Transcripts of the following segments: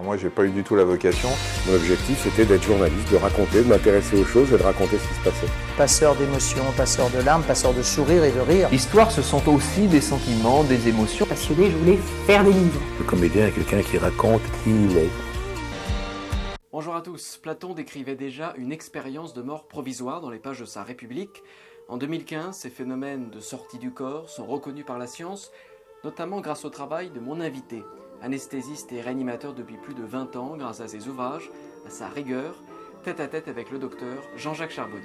Moi, j'ai pas eu du tout la vocation. Mon objectif, c'était d'être journaliste, de raconter, de m'intéresser aux choses et de raconter ce qui se passait. Passeur d'émotions, passeur de larmes, passeur de sourires et de rires. L'histoire, ce sont aussi des sentiments, des émotions. Passionné, je voulais faire des livres. Le comédien est quelqu'un qui raconte qui il est. Bonjour à tous. Platon décrivait déjà une expérience de mort provisoire dans les pages de sa République. En 2015, ces phénomènes de sortie du corps sont reconnus par la science, notamment grâce au travail de mon invité, anesthésiste et réanimateur depuis plus de 20 ans, grâce à ses ouvrages, à sa rigueur, tête à tête avec le docteur Jean-Jacques Charbonnier.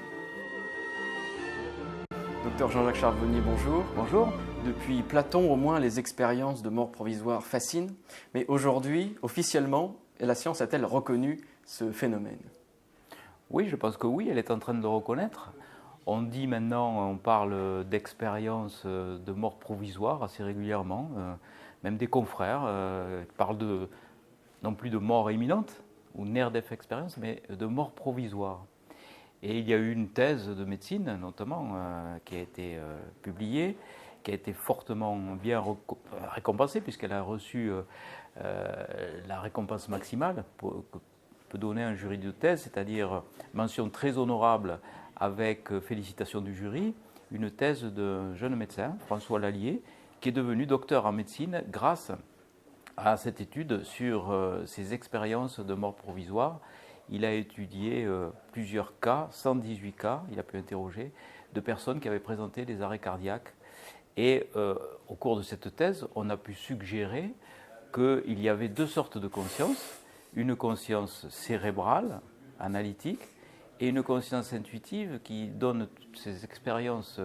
Docteur Jean-Jacques Charbonnier, bonjour. Bonjour. Depuis Platon, au moins, les expériences de mort provisoire fascinent. Mais aujourd'hui, officiellement, la science a-t-elle reconnu ce phénomène? Oui, je pense que oui, elle est en train de le reconnaître. On dit maintenant, on parle d'expériences de mort provisoire assez régulièrement. Même des confrères parlent non plus de mort imminente ou near-death experience, mais de mort provisoire. Et il y a eu une thèse de médecine, notamment, qui a été publiée, qui a été fortement bien récompensée, puisqu'elle a reçu la récompense maximale que peut donner un jury de thèse, c'est-à-dire mention très honorable avec félicitations du jury, une thèse d'un jeune médecin, François Lallier, qui est devenu docteur en médecine grâce à cette étude sur ses expériences de mort provisoire. Il a étudié plusieurs cas, 118 cas, il a pu interroger, de personnes qui avaient présenté des arrêts cardiaques. Et au cours de cette thèse, on a pu suggérer qu'il y avait deux sortes de conscience, une conscience cérébrale, analytique, et une conscience intuitive qui donne toutes ces expériences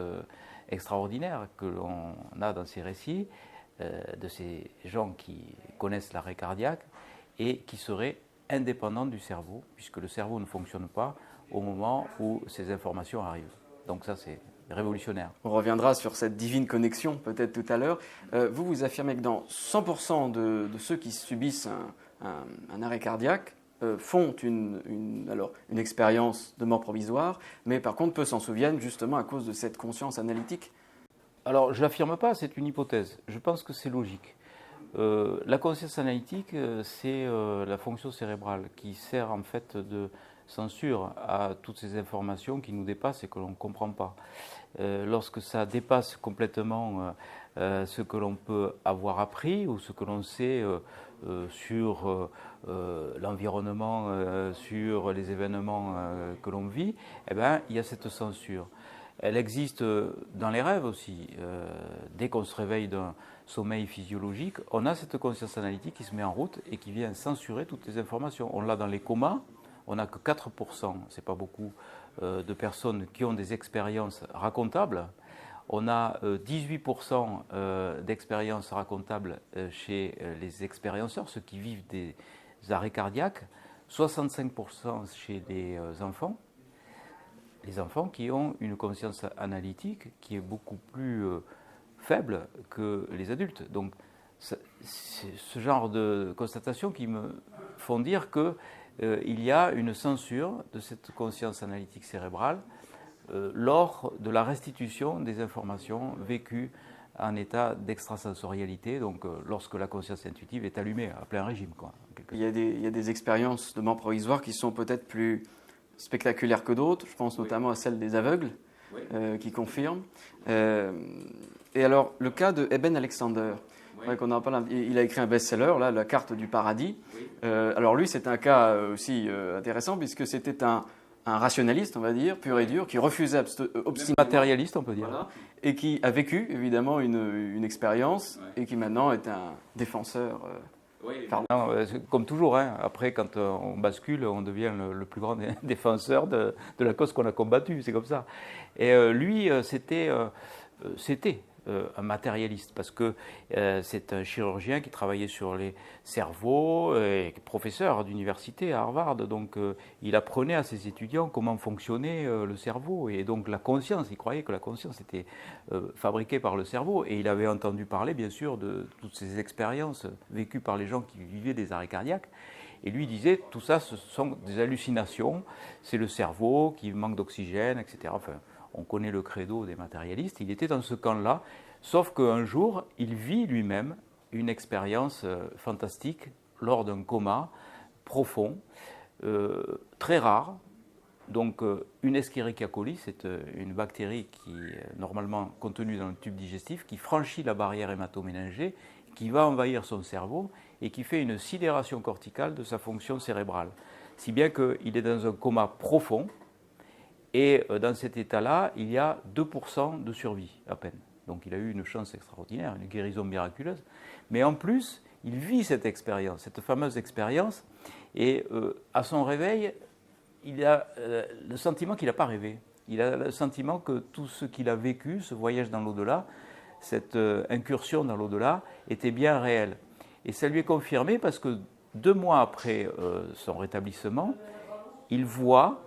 extraordinaires que l'on a dans ces récits, de ces gens qui connaissent l'arrêt cardiaque et qui seraient indépendants du cerveau, puisque le cerveau ne fonctionne pas au moment où ces informations arrivent. Donc ça, c'est révolutionnaire. On reviendra sur cette divine connexion peut-être tout à l'heure. Vous affirmez que dans 100% de ceux qui subissent un arrêt cardiaque font une expérience de mort provisoire, mais par contre peu s'en souviennent justement à cause de cette conscience analytique. Alors je ne l'affirme pas, c'est une hypothèse. Je pense que c'est logique. La conscience analytique, c'est la fonction cérébrale qui sert en fait de censure à toutes ces informations qui nous dépassent et que l'on ne comprend pas. Lorsque ça dépasse complètement ce que l'on peut avoir appris ou ce que l'on sait sur l'environnement, sur les événements que l'on vit, eh bien, il y a cette censure. Elle existe dans les rêves aussi. Dès qu'on se réveille d'un sommeil physiologique, on a cette conscience analytique qui se met en route et qui vient censurer toutes les informations. On l'a dans les comas, on n'a que 4%, c'est pas beaucoup, de personnes qui ont des expériences racontables. On a 18% d'expériences racontables chez les expérienceurs, ceux qui vivent des arrêts cardiaques, 65% chez les enfants. Les enfants qui ont une conscience analytique qui est beaucoup plus faible que les adultes. Donc, c'est ce genre de constatations qui me font dire qu'il y a une censure de cette conscience analytique cérébrale lors de la restitution des informations vécues en état d'extrasensorialité, donc lorsque la conscience intuitive est allumée à plein régime. Il y a des expériences de mort provisoire qui sont peut-être plus spectaculaires que d'autres. Je pense notamment à celle des aveugles, qui confirment. Et alors, le cas de Eben Alexander, qu'on en parle, il a écrit un best-seller, là, La carte du paradis. Alors lui, c'est un cas aussi intéressant, puisque c'était un rationaliste, on va dire, pur et dur, qui refusait obstinément, matérialiste, on peut dire. Voilà, et qui a vécu, évidemment, une expérience, et qui maintenant est un défenseur. Non, comme toujours, hein. Après, quand on bascule, on devient le plus grand défenseur de la cause qu'on a combattue, c'est comme ça. Et lui, c'était un matérialiste, parce que c'est un chirurgien qui travaillait sur les cerveaux, et professeur d'université à Harvard, donc il apprenait à ses étudiants comment fonctionnait le cerveau, et donc la conscience, il croyait que la conscience était fabriquée par le cerveau, et il avait entendu parler bien sûr de toutes ces expériences vécues par les gens qui vivaient des arrêts cardiaques, et lui disait tout ça ce sont des hallucinations, c'est le cerveau qui manque d'oxygène, etc. Enfin, on connaît le credo des matérialistes, il était dans ce camp-là, sauf qu'un jour, il vit lui-même une expérience fantastique lors d'un coma profond, très rare. Donc une Escherichia coli, c'est une bactérie qui est normalement contenue dans le tube digestif, qui franchit la barrière hémato-méningée, qui va envahir son cerveau et qui fait une sidération corticale de sa fonction cérébrale. Si bien qu'il est dans un coma profond et dans cet état-là, il y a 2% de survie à peine. Donc il a eu une chance extraordinaire, une guérison miraculeuse. Mais en plus, il vit cette expérience, cette fameuse expérience, et à son réveil, il a le sentiment qu'il n'a pas rêvé. Il a le sentiment que tout ce qu'il a vécu, ce voyage dans l'au-delà, cette incursion dans l'au-delà, était bien réel. Et ça lui est confirmé parce que 2 mois après son rétablissement, il voit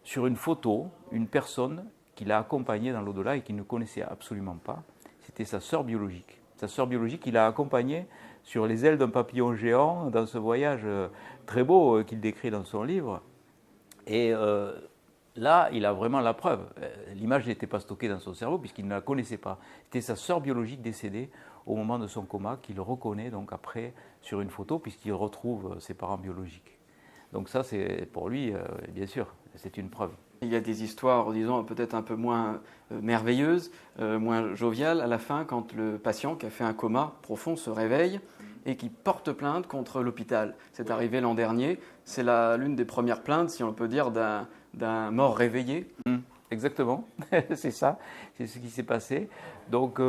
sur une photo une personne qu'il a accompagnée dans l'au-delà et qu'il ne connaissait absolument pas. C'était sa sœur biologique. Sa sœur biologique qu'il a accompagnée sur les ailes d'un papillon géant dans ce voyage très beau qu'il décrit dans son livre. Et là, il a vraiment la preuve. L'image n'était pas stockée dans son cerveau puisqu'il ne la connaissait pas. C'était sa sœur biologique décédée au moment de son coma qu'il reconnaît donc après sur une photo puisqu'il retrouve ses parents biologiques. Donc ça, c'est pour lui, bien sûr, c'est une preuve. Il y a des histoires, disons, peut-être un peu moins merveilleuses, moins joviales à la fin quand le patient qui a fait un coma profond se réveille et qui porte plainte contre l'hôpital. C'est arrivé l'an dernier. C'est l'une des premières plaintes, si on peut dire, d'un mort réveillé. Exactement, c'est ça, c'est ce qui s'est passé. Donc,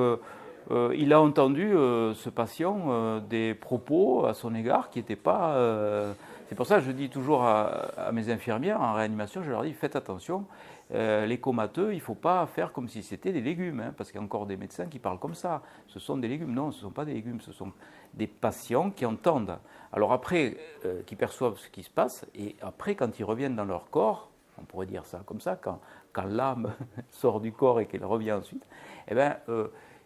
il a entendu, ce patient, des propos à son égard qui n'étaient pas... c'est pour ça que je dis toujours à mes infirmières en réanimation, je leur dis, faites attention, les comateux, il ne faut pas faire comme si c'était des légumes, hein, parce qu'il y a encore des médecins qui parlent comme ça. Ce sont des légumes. Non, ce ne sont pas des légumes, ce sont des patients qui entendent. Alors après, qui perçoivent ce qui se passe, et après, quand ils reviennent dans leur corps, on pourrait dire ça comme ça, quand l'âme sort du corps et qu'elle revient ensuite, eh bien,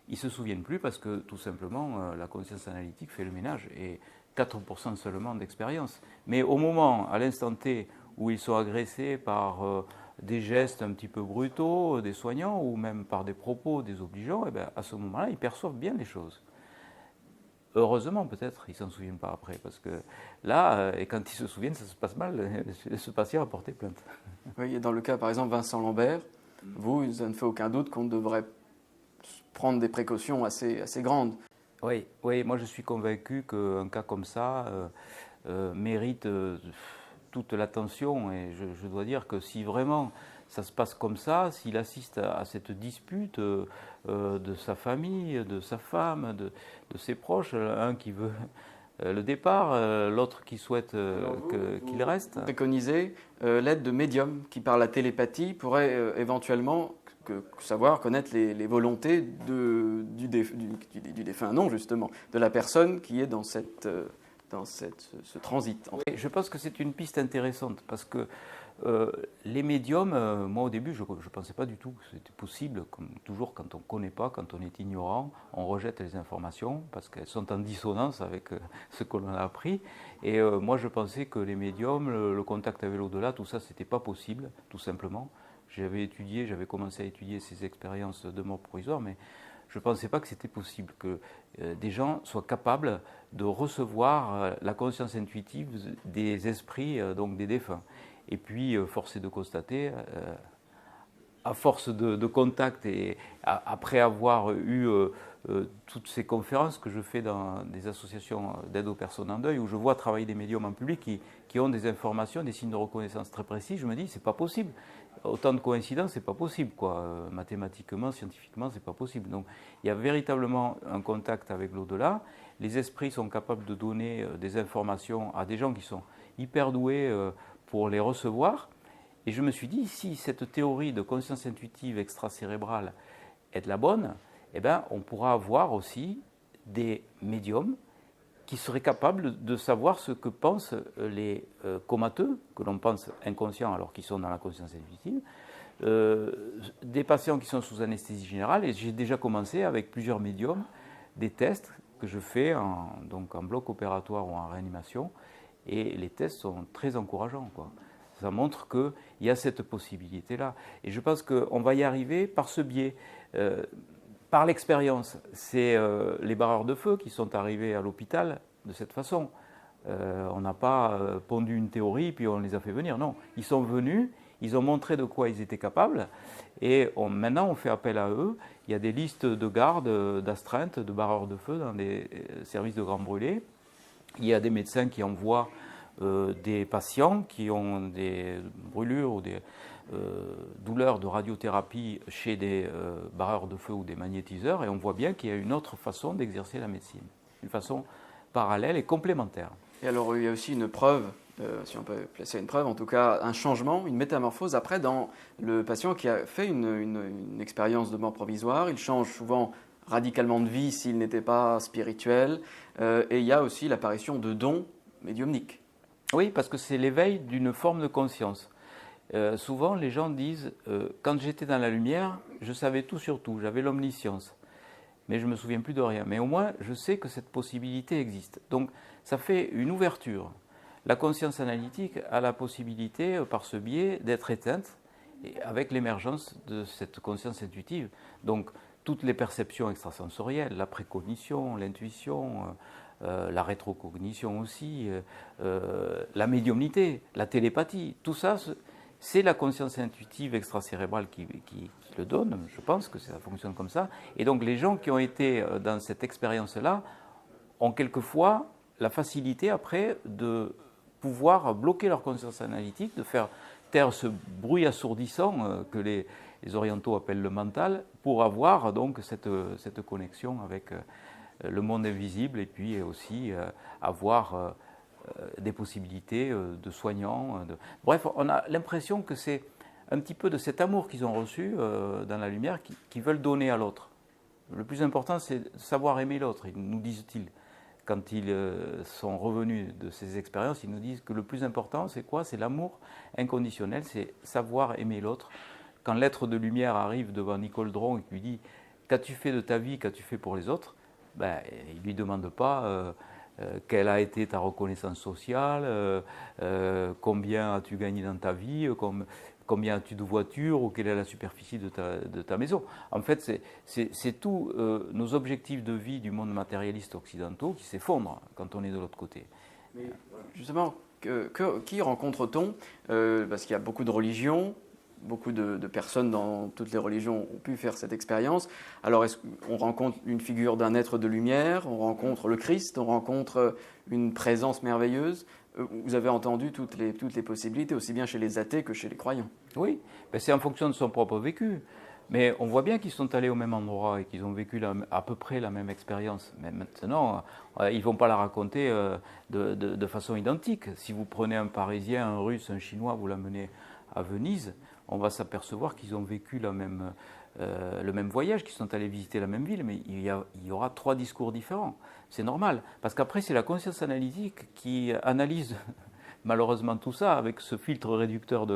ils ne se souviennent plus parce que tout simplement, la conscience analytique fait le ménage et 4% seulement d'expérience. Mais au moment, à l'instant T, où ils sont agressés par des gestes un petit peu brutaux des soignants ou même par des propos désobligeants, eh bien, à ce moment-là, ils perçoivent bien les choses. Heureusement, peut-être, ils ne s'en souviennent pas après, parce que là, et quand ils se souviennent, ça se passe mal, ce patient a porté plainte. Oui, et dans le cas, par exemple, Vincent Lambert, vous, ça ne fait aucun doute qu'on devrait prendre des précautions assez grandes. Oui, moi je suis convaincu qu'un cas comme ça mérite toute l'attention, et je dois dire que si vraiment ça se passe comme ça, s'il assiste à cette dispute de sa famille, de sa femme, de ses proches, un qui veut le départ, l'autre qui souhaite qu'il reste. Préconiser l'aide de médiums qui, par la télépathie, pourraient éventuellement savoir connaître les volontés du défunt, non justement, de la personne qui est dans ce transit. Oui, je pense que c'est une piste intéressante parce que les médiums, moi au début je ne pensais pas du tout que c'était possible, comme toujours quand on ne connaît pas, quand on est ignorant, on rejette les informations parce qu'elles sont en dissonance avec ce que l'on a appris. Et moi je pensais que les médiums, le contact avec l'au-delà, tout ça c'était pas possible, tout simplement. J'avais commencé à étudier ces expériences de mort provisoire, mais je ne pensais pas que c'était possible, que des gens soient capables de recevoir la conscience intuitive des esprits, donc des défunts. Et puis, force est de constater, à force de contact et après avoir eu toutes ces conférences que je fais dans des associations d'aide aux personnes en deuil, où je vois travailler des médiums en public qui ont des informations, des signes de reconnaissance très précis, je me dis, c'est pas possible. Autant de coïncidences, c'est pas possible, quoi. Mathématiquement, scientifiquement, c'est pas possible. Donc, il y a véritablement un contact avec l'au-delà. Les esprits sont capables de donner des informations à des gens qui sont hyper doués pour les recevoir. Et je me suis dit, si cette théorie de conscience intuitive extracérébrale est la bonne, eh ben, on pourra avoir aussi des médiums qui seraient capables de savoir ce que pensent les comateux, que l'on pense inconscients alors qu'ils sont dans la conscience intuitive, des patients qui sont sous anesthésie générale. Et j'ai déjà commencé avec plusieurs médiums des tests que je fais en bloc opératoire ou en réanimation. Et les tests sont très encourageants, quoi. Ça montre qu'il y a cette possibilité-là. Et je pense qu'on va y arriver par ce biais. Par l'expérience, c'est les barreurs de feu qui sont arrivés à l'hôpital de cette façon. On n'a pas pondu une théorie puis on les a fait venir. Non, ils sont venus, ils ont montré de quoi ils étaient capables et maintenant on fait appel à eux. Il y a des listes de garde, d'astreinte, de barreurs de feu dans des services de grands brûlés. Il y a des médecins qui envoient des patients qui ont des brûlures ou des douleurs de radiothérapie chez des barreurs de feu ou des magnétiseurs et on voit bien qu'il y a une autre façon d'exercer la médecine, une façon parallèle et complémentaire. Et alors, il y a aussi une preuve, si on peut placer une preuve, en tout cas un changement, une métamorphose après dans le patient qui a fait une expérience de mort provisoire. Il change souvent radicalement de vie s'il n'était pas spirituel. Et il y a aussi l'apparition de dons médiumniques. Oui, parce que c'est l'éveil d'une forme de conscience. Souvent, les gens disent quand j'étais dans la lumière, je savais tout sur tout, j'avais l'omniscience. Mais je ne me souviens plus de rien. Mais au moins, je sais que cette possibilité existe. Donc, ça fait une ouverture. La conscience analytique a la possibilité, par ce biais, d'être éteinte et avec l'émergence de cette conscience intuitive. Donc, toutes les perceptions extrasensorielles, la précognition, l'intuition, la rétrocognition aussi, la médiumnité, la télépathie, tout ça, c'est la conscience intuitive extracérébrale qui le donne. Je pense que ça fonctionne comme ça. Et donc les gens qui ont été dans cette expérience-là ont quelquefois la facilité après de pouvoir bloquer leur conscience analytique, de faire taire ce bruit assourdissant que les orientaux appellent le mental, pour avoir donc cette connexion avec le monde invisible et puis aussi avoir des possibilités de soignants. Bref, on a l'impression que c'est un petit peu de cet amour qu'ils ont reçu dans la lumière qu'ils veulent donner à l'autre. Le plus important, c'est de savoir aimer l'autre, nous disent-ils. Quand ils sont revenus de ces expériences, ils nous disent que le plus important, c'est quoi? C'est l'amour inconditionnel, c'est savoir aimer l'autre. Quand l'être de lumière arrive devant Nicole Dron et lui dit « Qu'as-tu fait de ta vie, qu'as-tu fait pour les autres ?» il ne lui demande pas quelle a été ta reconnaissance sociale, combien as-tu gagné dans ta vie, combien as-tu de voitures ou quelle est la superficie de ta maison. En fait, c'est tous nos objectifs de vie du monde matérialiste occidentaux qui s'effondrent quand on est de l'autre côté. Mais justement, qui rencontre-t-on parce qu'il y a beaucoup de religions, beaucoup de personnes dans toutes les religions ont pu faire cette expérience. Alors, est-ce qu'on rencontre une figure d'un être de lumière, on rencontre le Christ, on rencontre une présence merveilleuse? Vous avez entendu toutes les possibilités, aussi bien chez les athées que chez les croyants. Oui, c'est en fonction de son propre vécu. Mais on voit bien qu'ils sont allés au même endroit et qu'ils ont vécu à peu près la même expérience. Mais maintenant, ils ne vont pas la raconter de façon identique. Si vous prenez un Parisien, un Russe, un Chinois, vous l'amenez à Venise, on va s'apercevoir qu'ils ont vécu le même voyage, qu'ils sont allés visiter la même ville, mais il y aura 3 discours différents. C'est normal, parce qu'après, c'est la conscience analytique qui analyse malheureusement tout ça avec ce filtre réducteur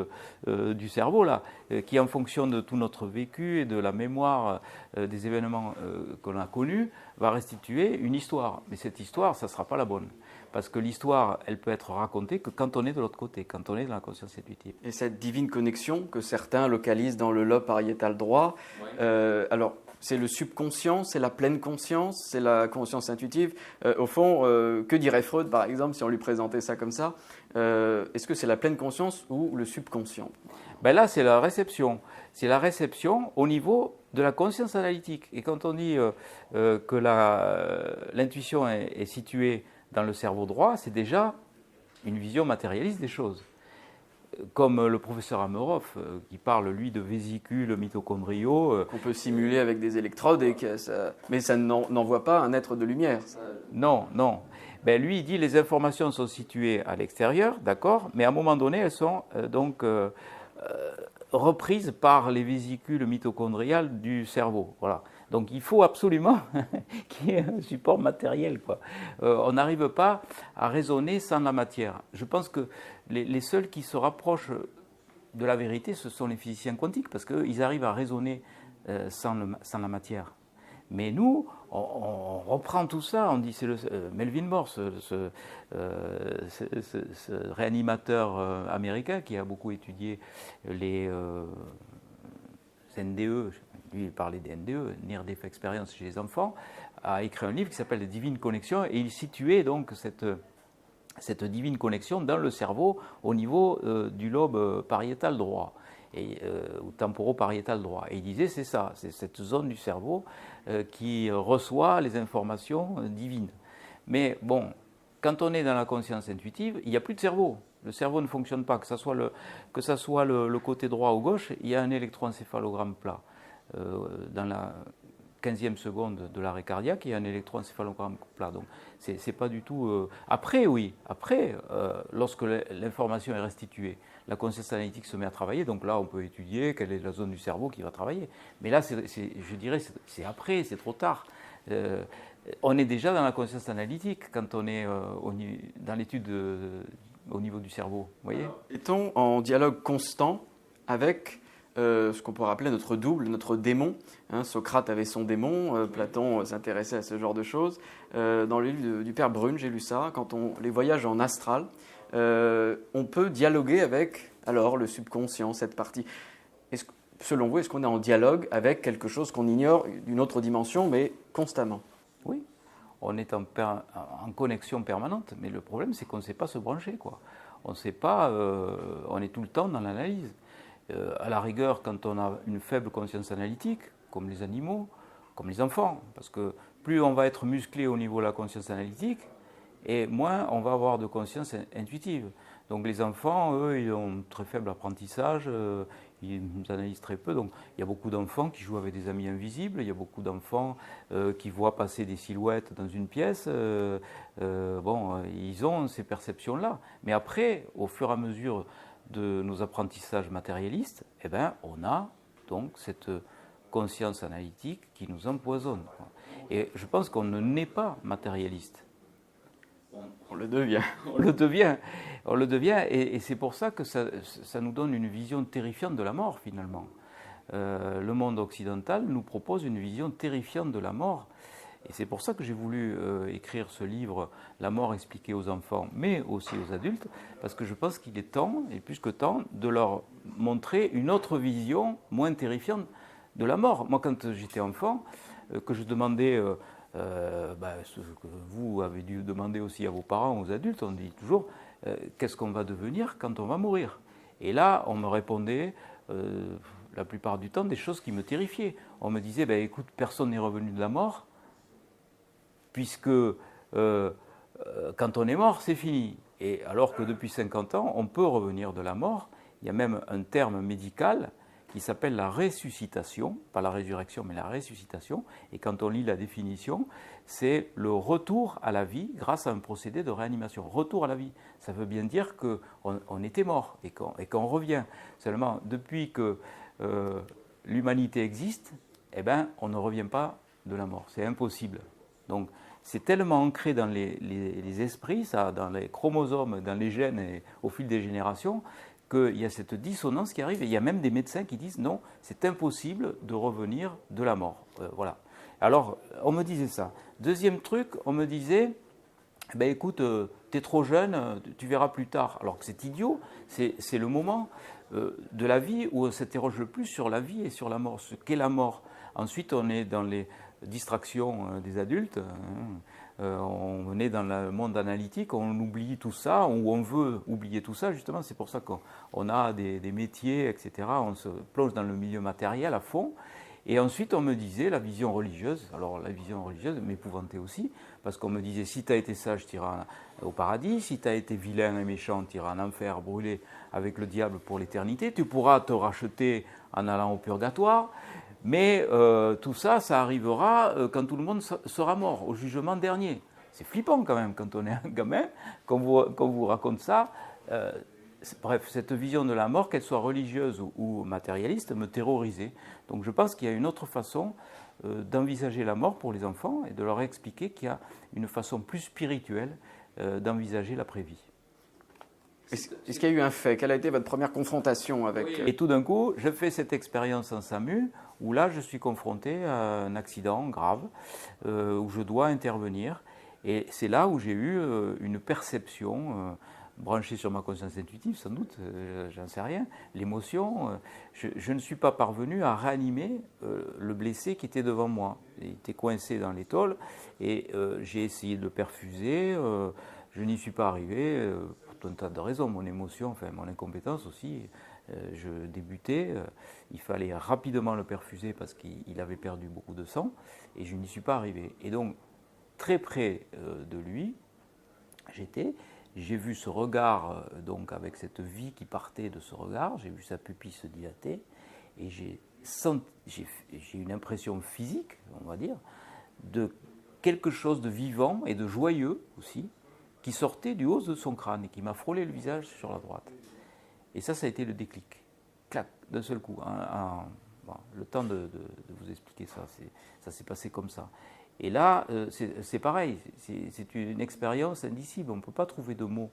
du cerveau, là, qui en fonction de tout notre vécu et de la mémoire des événements qu'on a connus, va restituer une histoire. Mais cette histoire, ça ne sera pas la bonne. Parce que l'histoire, elle peut être racontée que quand on est de l'autre côté, quand on est dans la conscience intuitive. Et cette divine connexion que certains localisent dans le lobe pariétal droit, alors c'est le subconscient, c'est la pleine conscience, c'est la conscience intuitive. Au fond, que dirait Freud, par exemple, si on lui présentait ça comme ça? Est-ce que c'est la pleine conscience ou le subconscient? Là, c'est la réception. C'est la réception au niveau de la conscience analytique. Et quand on dit que l'intuition est située dans le cerveau droit, c'est déjà une vision matérialiste des choses. Comme le professeur Amerov, qui parle, lui, de vésicules mitochondriaux. Qu'on peut simuler avec des électrodes, mais ça n'envoie pas un être de lumière. Non. Lui, il dit que les informations sont situées à l'extérieur, d'accord, mais à un moment donné, elles sont reprises par les vésicules mitochondriales du cerveau. Voilà. Donc il faut absolument qu'il y ait un support matériel, quoi. On n'arrive pas à raisonner sans la matière. Je pense que les seuls qui se rapprochent de la vérité, ce sont les physiciens quantiques, parce qu'ils arrivent à raisonner sans la matière. Mais nous, on reprend tout ça, on dit, c'est Melvin Morse, ce réanimateur américain qui a beaucoup étudié les NDE, lui il parlait des NDE, Near Death Experience chez les enfants, a écrit un livre qui s'appelle Les Divines Connexions, et il situait donc cette divine connexion dans le cerveau au niveau du lobe pariétal droit ou temporo-pariétal droit. Et il disait c'est ça, c'est cette zone du cerveau qui reçoit les informations divines. Mais bon, quand on est dans la conscience intuitive, il n'y a plus de cerveau. Le cerveau ne fonctionne pas, que ce soit le côté droit ou gauche, il y a un électroencéphalogramme plat. Dans la 15e seconde de l'arrêt cardiaque, il y a un électroencéphalogramme plat. Donc, c'est pas du tout. Après, lorsque l'information est restituée, la conscience analytique se met à travailler. Donc là, on peut étudier quelle est la zone du cerveau qui va travailler. Mais là, je dirais, c'est après, c'est trop tard. On est déjà dans la conscience analytique quand on est dans l'étude au niveau du cerveau. Vous voyez ? Est-on en dialogue constant avec ce qu'on peut appeler notre double, notre démon. Socrate avait son démon, Platon s'intéressait à ce genre de choses. Dans le livre du père Brune, j'ai lu ça, quand on les voyage en astral, on peut dialoguer avec alors, le subconscient, cette partie. Selon vous, est-ce qu'on est en dialogue avec quelque chose qu'on ignore, d'une autre dimension, mais constamment ? Oui, on est en connexion permanente, mais le problème, c'est qu'on ne sait pas se brancher, quoi. On ne sait pas, on est tout le temps dans l'analyse. À la rigueur, quand on a une faible conscience analytique, comme les animaux, comme les enfants, parce que plus on va être musclé au niveau de la conscience analytique, et moins on va avoir de conscience intuitive. Donc les enfants, eux, ils ont un très faible apprentissage, ils analysent très peu. Donc il y a beaucoup d'enfants qui jouent avec des amis invisibles, il y a beaucoup d'enfants qui voient passer des silhouettes dans une pièce. Ils ont ces perceptions-là. Mais après, au fur et à mesure de nos apprentissages matérialistes, on a donc cette conscience analytique qui nous empoisonne. Et je pense qu'on ne naît pas matérialiste. On le devient. On le devient, et c'est pour ça que ça nous donne une vision terrifiante de la mort, finalement. Le monde occidental nous propose une vision terrifiante de la mort. Et c'est pour ça que j'ai voulu écrire ce livre, La mort expliquée aux enfants, mais aussi aux adultes, parce que je pense qu'il est temps, et plus que temps, de leur montrer une autre vision moins terrifiante de la mort. Moi, quand j'étais enfant, que je demandais, ce que vous avez dû demander aussi à vos parents, aux adultes, on dit toujours, qu'est-ce qu'on va devenir quand on va mourir ? Et là, on me répondait, la plupart du temps, des choses qui me terrifiaient. On me disait, écoute, personne n'est revenu de la mort, puisque quand on est mort, c'est fini. Et alors que depuis 50 ans, on peut revenir de la mort. Il y a même un terme médical qui s'appelle la ressuscitation, pas la résurrection, mais la ressuscitation. Et quand on lit la définition, c'est le retour à la vie grâce à un procédé de réanimation. Retour à la vie, ça veut bien dire qu'on était mort et qu'on revient. Seulement, depuis que l'humanité existe, on ne revient pas de la mort. C'est impossible. Donc, c'est tellement ancré dans les esprits, ça, dans les chromosomes, dans les gènes et au fil des générations, qu'il y a cette dissonance qui arrive. Et il y a même des médecins qui disent non, c'est impossible de revenir de la mort. Voilà. Alors, on me disait ça. Deuxième truc, on me disait, écoute, tu es trop jeune, tu verras plus tard. Alors que c'est idiot, c'est le moment de la vie où on s'interroge le plus sur la vie et sur la mort, ce qu'est la mort. Ensuite, on est dans les distractions des adultes, on est dans le monde analytique, on oublie tout ça, ou on veut oublier tout ça, justement, c'est pour ça qu'on a des métiers, etc., on se plonge dans le milieu matériel à fond, et ensuite on me disait la vision religieuse, alors la vision religieuse m'épouvantait aussi, parce qu'on me disait si tu as été sage, tu iras au paradis, si tu as été vilain et méchant, tu iras en enfer, brûlé avec le diable pour l'éternité, tu pourras te racheter en allant au purgatoire. Mais tout ça, ça arrivera quand tout le monde sera mort, au jugement dernier. C'est flippant quand même quand on est un gamin, qu'on vous raconte ça. Bref, cette vision de la mort, qu'elle soit religieuse ou matérialiste, me terrorisait. Donc je pense qu'il y a une autre façon d'envisager la mort pour les enfants et de leur expliquer qu'il y a une façon plus spirituelle d'envisager l'après-vie. Est-ce qu'il y a eu un fait ? Quelle a été votre première confrontation avec... Et tout d'un coup, je fais cette expérience en SAMU, où là, je suis confronté à un accident grave, où je dois intervenir. Et c'est là où j'ai eu une perception, branchée sur ma conscience intuitive, sans doute, j'en sais rien, l'émotion. Je ne suis pas parvenu à réanimer le blessé qui était devant moi. Il était coincé dans l'étole, et j'ai essayé de le perfuser. Je n'y suis pas arrivé pour tout un tas de raisons, mon émotion, enfin mon incompétence aussi. Je débutais, il fallait rapidement le perfuser parce qu'il avait perdu beaucoup de sang et je n'y suis pas arrivé. Et donc, très près de lui, j'ai vu ce regard, donc avec cette vie qui partait de ce regard, j'ai vu sa pupille se dilater et j'ai une impression physique, on va dire, de quelque chose de vivant et de joyeux aussi, qui sortait du haut de son crâne et qui m'a frôlé le visage sur la droite. Et ça a été le déclic. Clac, d'un seul coup. Bon, le temps de vous expliquer ça, ça s'est passé comme ça. Et là, c'est pareil, c'est une expérience indicible, on ne peut pas trouver de mots.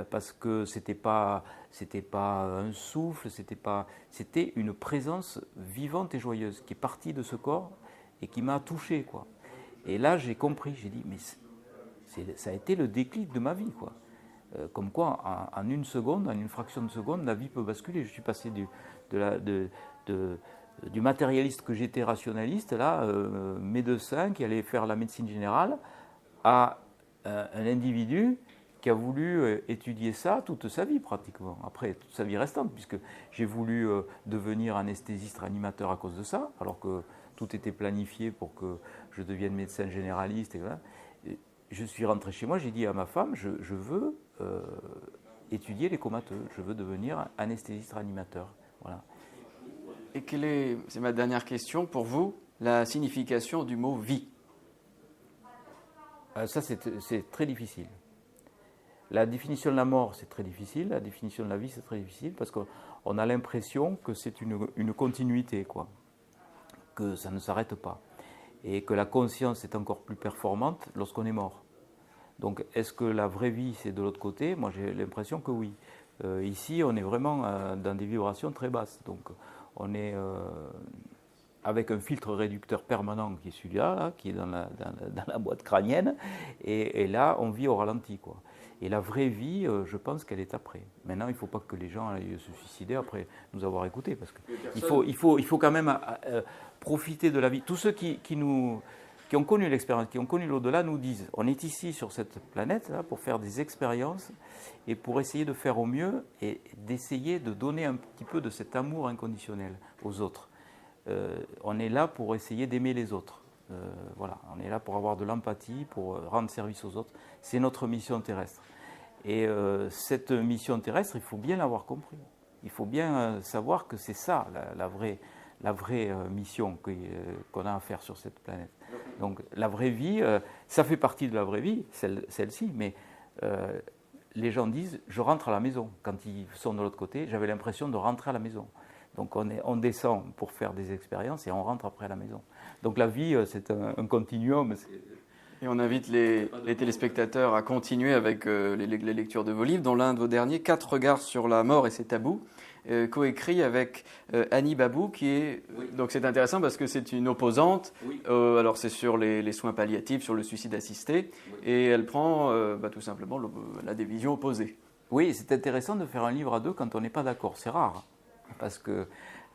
Parce que c'était pas un souffle, c'était une présence vivante et joyeuse qui est partie de ce corps et qui m'a touché, quoi. Et là, j'ai compris, j'ai dit, mais ça a été le déclic de ma vie, quoi. Comme quoi, en une seconde, en une fraction de seconde, la vie peut basculer. Je suis passé du matérialiste que j'étais rationaliste, là, médecin qui allait faire la médecine générale, à un individu qui a voulu étudier ça toute sa vie pratiquement, après toute sa vie restante, puisque j'ai voulu devenir anesthésiste réanimateur à cause de ça, alors que tout était planifié pour que je devienne médecin généraliste. Et voilà. Je suis rentré chez moi, j'ai dit à ma femme, je veux étudier les comateux, je veux devenir anesthésiste réanimateur. Voilà. Et quelle est, c'est ma dernière question, pour vous, la signification du mot vie? Ça, c'est très difficile. La définition de la mort, c'est très difficile. La définition de la vie, c'est très difficile parce qu'on a l'impression que c'est une continuité, quoi. Que ça ne s'arrête pas. Et que la conscience est encore plus performante lorsqu'on est mort. Donc, est-ce que la vraie vie, c'est de l'autre côté? Moi, j'ai l'impression que oui. Ici, on est vraiment dans des vibrations très basses. Donc, on est avec un filtre réducteur permanent qui est celui-là, là, qui est dans la boîte crânienne. Et là, on vit au ralenti, quoi. Et la vraie vie, je pense qu'elle est après. Maintenant, il ne faut pas que les gens aillent se suicider après nous avoir écoutés, parce qu'il faut quand même profiter de la vie. Tous ceux qui ont connu l'expérience, qui ont connu l'au-delà, nous disent, on est ici sur cette planète là, pour faire des expériences et pour essayer de faire au mieux et d'essayer de donner un petit peu de cet amour inconditionnel aux autres. On est là pour essayer d'aimer les autres. Voilà, on est là pour avoir de l'empathie, pour rendre service aux autres. C'est notre mission terrestre. Et cette mission terrestre, il faut bien l'avoir compris. Il faut bien savoir que c'est ça, la vraie mission qu'on a à faire sur cette planète. Donc la vraie vie, ça fait partie de la vraie vie, celle-ci, mais les gens disent, je rentre à la maison. Quand ils sont de l'autre côté, j'avais l'impression de rentrer à la maison. Donc on descend pour faire des expériences et on rentre après à la maison. Donc la vie, c'est un continuum. Et on invite les téléspectateurs à continuer avec les lectures de vos livres, dont l'un de vos derniers, 4 regards sur la mort et ses tabous, coécrit avec Annie Babou, qui est... Oui. Donc c'est intéressant parce que c'est une opposante. Oui. Alors c'est sur les soins palliatifs, sur le suicide assisté, oui. Et elle prend tout simplement des visions opposées. Oui, c'est intéressant de faire un livre à deux quand on n'est pas d'accord. C'est rare, parce que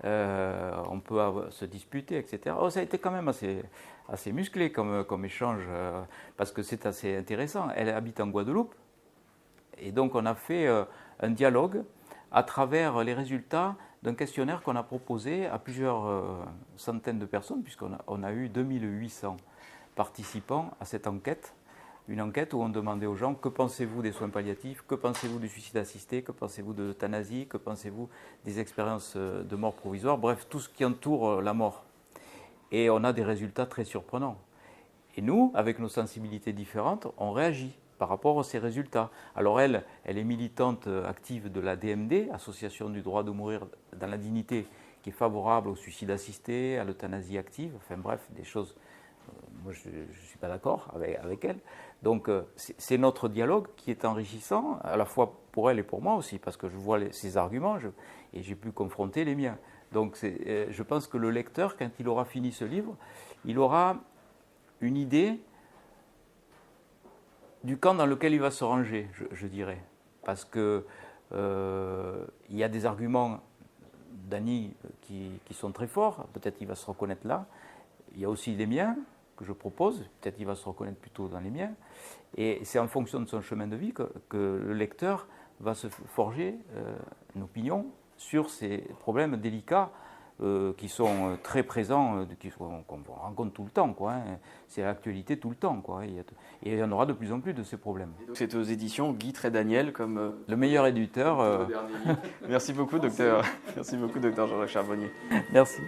on peut se disputer, etc. Ça a été quand même assez musclé comme échange, parce que c'est assez intéressant. Elle habite en Guadeloupe, et donc on a fait un dialogue à travers les résultats d'un questionnaire qu'on a proposé à plusieurs centaines de personnes, puisqu'on a eu 2800 participants à cette enquête. Une enquête où on demandait aux gens que pensez-vous des soins palliatifs, que pensez-vous du suicide assisté, que pensez-vous de l'euthanasie, que pensez-vous des expériences de mort provisoire, bref, tout ce qui entoure la mort. Et on a des résultats très surprenants. Et nous, avec nos sensibilités différentes, on réagit par rapport à ces résultats. Alors elle est militante active de la DMD, Association du droit de mourir dans la dignité, qui est favorable au suicide assisté, à l'euthanasie active, enfin bref, des choses... Moi, je ne suis pas d'accord avec elle. Donc, c'est notre dialogue qui est enrichissant, à la fois pour elle et pour moi aussi, parce que je vois ses arguments et j'ai pu confronter les miens. Donc, je pense que le lecteur, quand il aura fini ce livre, il aura une idée du camp dans lequel il va se ranger, je dirais. Parce que il y a des arguments d'Annie qui sont très forts, peut-être il va se reconnaître là. Il y a aussi les miens, que je propose, peut-être il va se reconnaître plutôt dans les miens, et c'est en fonction de son chemin de vie que le lecteur va se forger une opinion sur ces problèmes délicats qui sont très présents, qu'on rencontre tout le temps, quoi, hein. C'est l'actualité tout le temps, quoi. Et il y en aura de plus en plus de ces problèmes. C'est aux éditions Guy Trédaniel comme le meilleur éditeur. Merci beaucoup, docteur. Merci beaucoup, docteur Jean-Jacques Charbonnier. Merci.